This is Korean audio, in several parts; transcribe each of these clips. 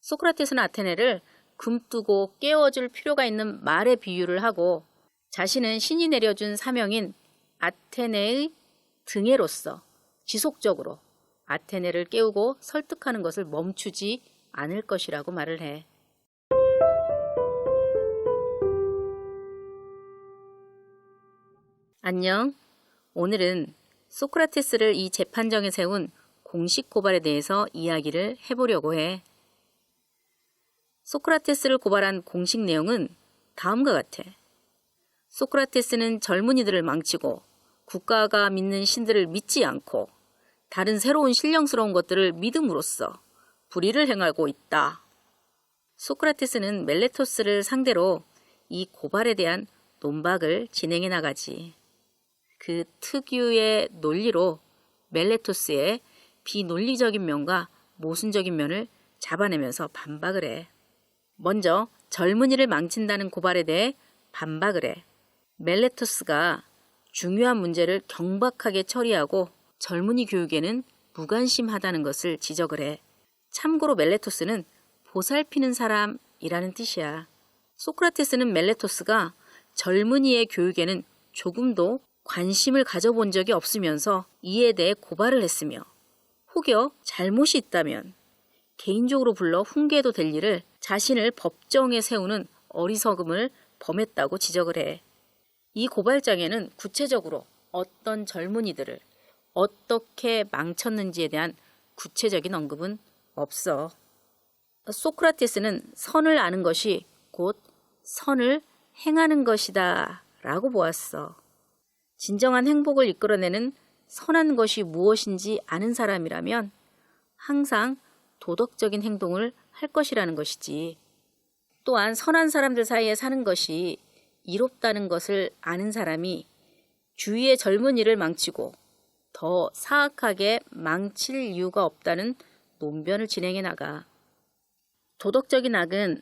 소크라테스는 아테네를 굼뜨고 깨워줄 필요가 있는 말에 비유를 하고 자신은 신이 내려준 사명인 아테네의 등에로서 지속적으로 아테네를 깨우고 설득하는 것을 멈추지 않을 것이라고 말을 해. 안녕. 오늘은 소크라테스를 이 재판정에 세운 공식 고발에 대해서 이야기를 해보려고 해. 소크라테스를 고발한 공식 내용은 다음과 같아. 소크라테스는 젊은이들을 망치고 국가가 믿는 신들을 믿지 않고 다른 새로운 신령스러운 것들을 믿음으로써 불의를 행하고 있다. 소크라테스는 멜레토스를 상대로 이 고발에 대한 논박을 진행해 나가지. 그 특유의 논리로 멜레토스의 비논리적인 면과 모순적인 면을 잡아내면서 반박을 해. 먼저 젊은이를 망친다는 고발에 대해 반박을 해. 멜레토스가 중요한 문제를 경박하게 처리하고 젊은이 교육에는 무관심하다는 것을 지적을 해. 참고로 멜레토스는 보살피는 사람이라는 뜻이야. 소크라테스는 멜레토스가 젊은이의 교육에는 조금도 관심을 가져본 적이 없으면서 이에 대해 고발을 했으며 혹여 잘못이 있다면 개인적으로 불러 훈계도 될 일을 자신을 법정에 세우는 어리석음을 범했다고 지적을 해. 이 고발장에는 구체적으로 어떤 젊은이들을 어떻게 망쳤는지에 대한 구체적인 언급은 없어. 소크라테스는 선을 아는 것이 곧 선을 행하는 것이다 라고 보았어. 진정한 행복을 이끌어내는 선한 것이 무엇인지 아는 사람이라면 항상 도덕적인 행동을 할 것이라는 것이지. 또한 선한 사람들 사이에 사는 것이 이롭다는 것을 아는 사람이 주위의 젊은이를 망치고 더 사악하게 망칠 이유가 없다는 논변을 진행해 나가. 도덕적인 악은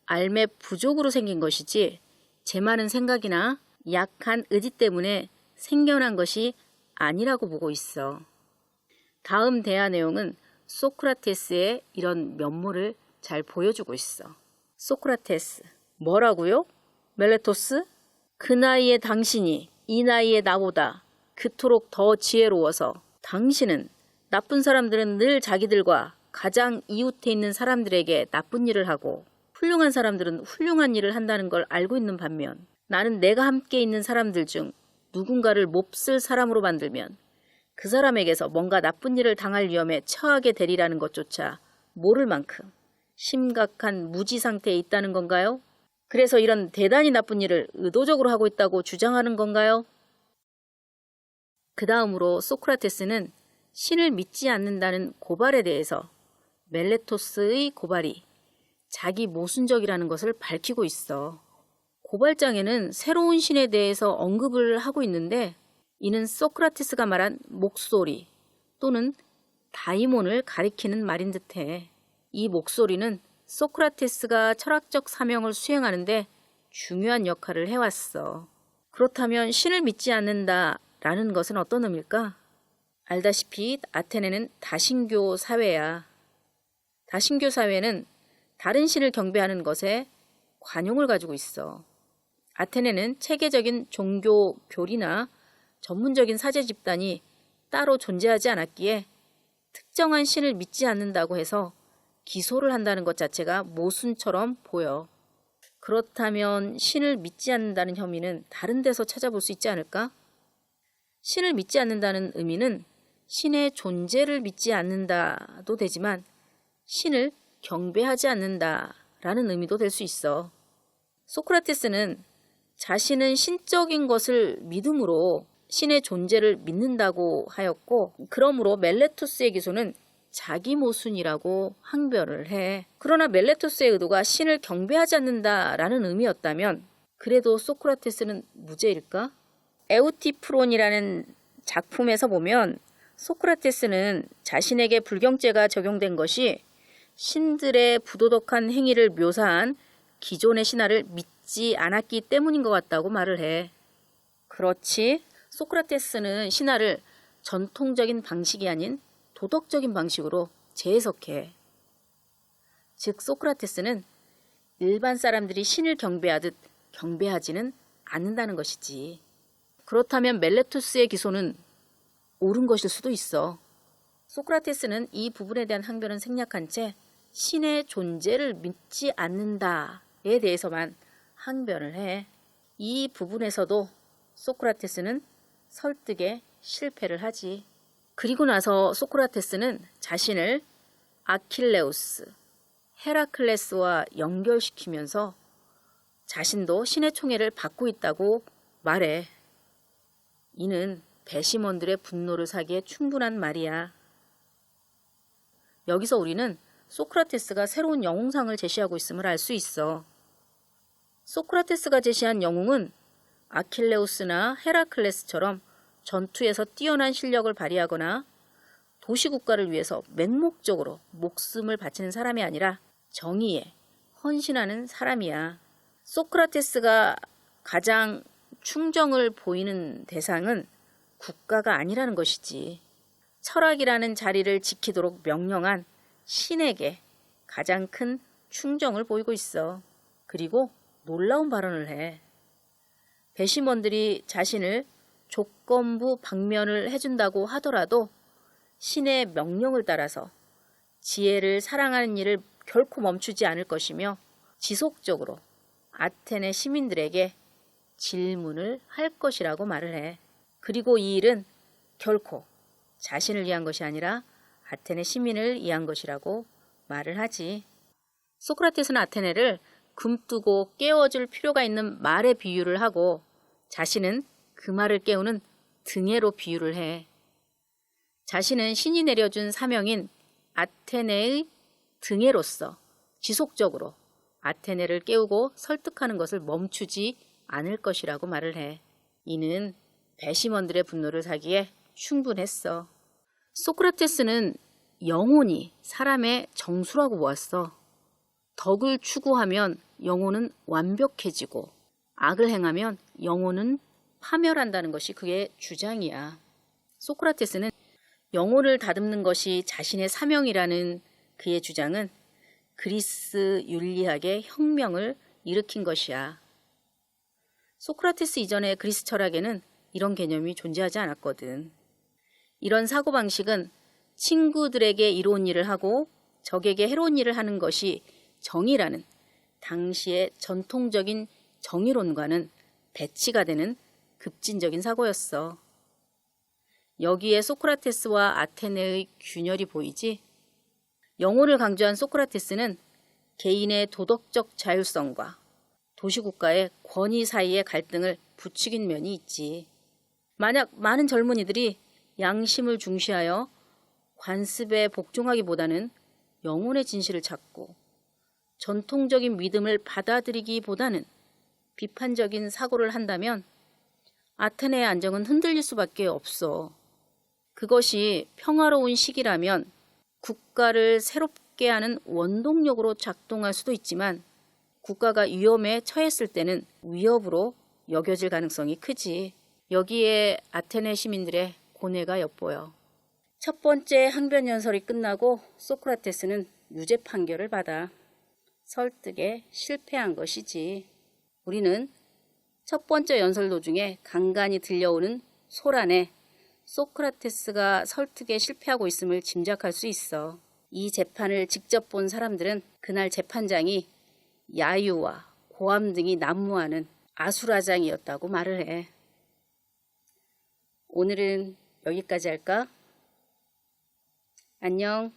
알매 부족으로 생긴 것이지 제 많은 생각이나 약한 의지 때문에 생겨난 것이 아니라고 보고 있어. 다음 대화 내용은 소크라테스의 이런 면모를 잘 보여주고 있어. 소크라테스, 뭐라고요? 멜레토스? 그 나이에 당신이 이 나이에 나보다 그토록 더 지혜로워서 당신은 나쁜 사람들은 늘 자기들과 가장 이웃해 있는 사람들에게 나쁜 일을 하고 훌륭한 사람들은 훌륭한 일을 한다는 걸 알고 있는 반면 나는 내가 함께 있는 사람들 중 누군가를 몹쓸 사람으로 만들면 그 사람에게서 뭔가 나쁜 일을 당할 위험에 처하게 되리라는 것조차 모를 만큼 심각한 무지 상태에 있다는 건가요? 그래서 이런 대단히 나쁜 일을 의도적으로 하고 있다고 주장하는 건가요? 그 다음으로 소크라테스는 신을 믿지 않는다는 고발에 대해서 멜레토스의 고발이 자기 모순적이라는 것을 밝히고 있어. 고발장에는 새로운 신에 대해서 언급을 하고 있는데 이는 소크라테스가 말한 목소리 또는 다이몬을 가리키는 말인 듯해. 이 목소리는 소크라테스가 철학적 사명을 수행하는데 중요한 역할을 해왔어. 그렇다면 신을 믿지 않는다라는 것은 어떤 의미일까? 알다시피 아테네는 다신교 사회야. 다신교 사회는 다른 신을 경배하는 것에 관용을 가지고 있어. 아테네는 체계적인 종교 교리나 전문적인 사제 집단이 따로 존재하지 않았기에 특정한 신을 믿지 않는다고 해서 기소를 한다는 것 자체가 모순처럼 보여. 그렇다면 신을 믿지 않는다는 혐의는 다른 데서 찾아볼 수 있지 않을까? 신을 믿지 않는다는 의미는 신의 존재를 믿지 않는다도 되지만 신을 경배하지 않는다라는 의미도 될 수 있어. 소크라테스는 자신은 신적인 것을 믿음으로 신의 존재를 믿는다고 하였고 그러므로 멜레토스의 기소는 자기 모순이라고 항변을 해. 그러나 멜레토스의 의도가 신을 경배하지 않는다라는 의미였다면 그래도 소크라테스는 무죄일까? 에우티프론이라는 작품에서 보면 소크라테스는 자신에게 불경죄가 적용된 것이 신들의 부도덕한 행위를 묘사한 기존의 신화를 믿지 않았기 때문인 것 같다고 말을 해. 그렇지. 소크라테스는 신화를 전통적인 방식이 아닌 도덕적인 방식으로 재해석해. 즉 소크라테스는 일반 사람들이 신을 경배하듯 경배하지는 않는다는 것이지. 그렇다면 멜레투스의 기소는 옳은 것일 수도 있어. 소크라테스는 이 부분에 대한 항변은 생략한 채 신의 존재를 믿지 않는다에 대해서만 항변을 해. 이 부분에서도 소크라테스는 설득에 실패를 하지. 그리고 나서 소크라테스는 자신을 아킬레우스, 헤라클레스와 연결시키면서 자신도 신의 총애를 받고 있다고 말해. 이는 배심원들의 분노를 사기에 충분한 말이야. 여기서 우리는 소크라테스가 새로운 영웅상을 제시하고 있음을 알 수 있어. 소크라테스가 제시한 영웅은 아킬레우스나 헤라클레스처럼 전투에서 뛰어난 실력을 발휘하거나 도시국가를 위해서 맹목적으로 목숨을 바치는 사람이 아니라 정의에 헌신하는 사람이야. 소크라테스가 가장 충정을 보이는 대상은 국가가 아니라는 것이지. 철학이라는 자리를 지키도록 명령한 신에게 가장 큰 충정을 보이고 있어. 그리고 놀라운 발언을 해. 배심원들이 자신을 조건부 방면을 해준다고 하더라도 신의 명령을 따라서 지혜를 사랑하는 일을 결코 멈추지 않을 것이며 지속적으로 아테네 시민들에게 질문을 할 것이라고 말을 해. 그리고 이 일은 결코 자신을 위한 것이 아니라 아테네 시민을 위한 것이라고 말을 하지. 소크라테스는 아테네를 굼뜨고 깨워줄 필요가 있는 말에 비유를 하고 자신은 그 말을 깨우는 등에로 비유를 해. 자신은 신이 내려준 사명인 아테네의 등에로서 지속적으로 아테네를 깨우고 설득하는 것을 멈추지 않을 것이라고 말을 해. 이는 배심원들의 분노를 사기에 충분했어. 소크라테스는 영혼이 사람의 정수라고 보았어. 덕을 추구하면 영혼은 완벽해지고 악을 행하면 영혼은 파멸한다는 것이 그의 주장이야. 소크라테스는 영혼을 다듬는 것이 자신의 사명이라는 그의 주장은 그리스 윤리학의 혁명을 일으킨 것이야. 소크라테스 이전의 그리스 철학에는 이런 개념이 존재하지 않았거든. 이런 사고방식은 친구들에게 이로운 일을 하고 적에게 해로운 일을 하는 것이 정의라는 당시의 전통적인 정의론과는 배치가 되는 급진적인 사고였어. 여기에 소크라테스와 아테네의 균열이 보이지? 영혼을 강조한 소크라테스는 개인의 도덕적 자율성과 도시국가의 권위 사이의 갈등을 부추긴 면이 있지. 만약 많은 젊은이들이 양심을 중시하여 관습에 복종하기보다는 영혼의 진실을 찾고 전통적인 믿음을 받아들이기보다는 비판적인 사고를 한다면 아테네의 안정은 흔들릴 수밖에 없어. 그것이 평화로운 시기라면 국가를 새롭게 하는 원동력으로 작동할 수도 있지만 국가가 위험에 처했을 때는 위협으로 여겨질 가능성이 크지. 여기에 아테네 시민들의 고뇌가 엿보여. 첫 번째 항변 연설이 끝나고 소크라테스는 유죄 판결을 받아 설득에 실패한 것이지. 우리는 첫 번째 연설 도중에 간간히 들려오는 소란에 소크라테스가 설득에 실패하고 있음을 짐작할 수 있어. 이 재판을 직접 본 사람들은 그날 재판장이 야유와 고함 등이 난무하는 아수라장이었다고 말을 해. 오늘은 여기까지 할까? 안녕.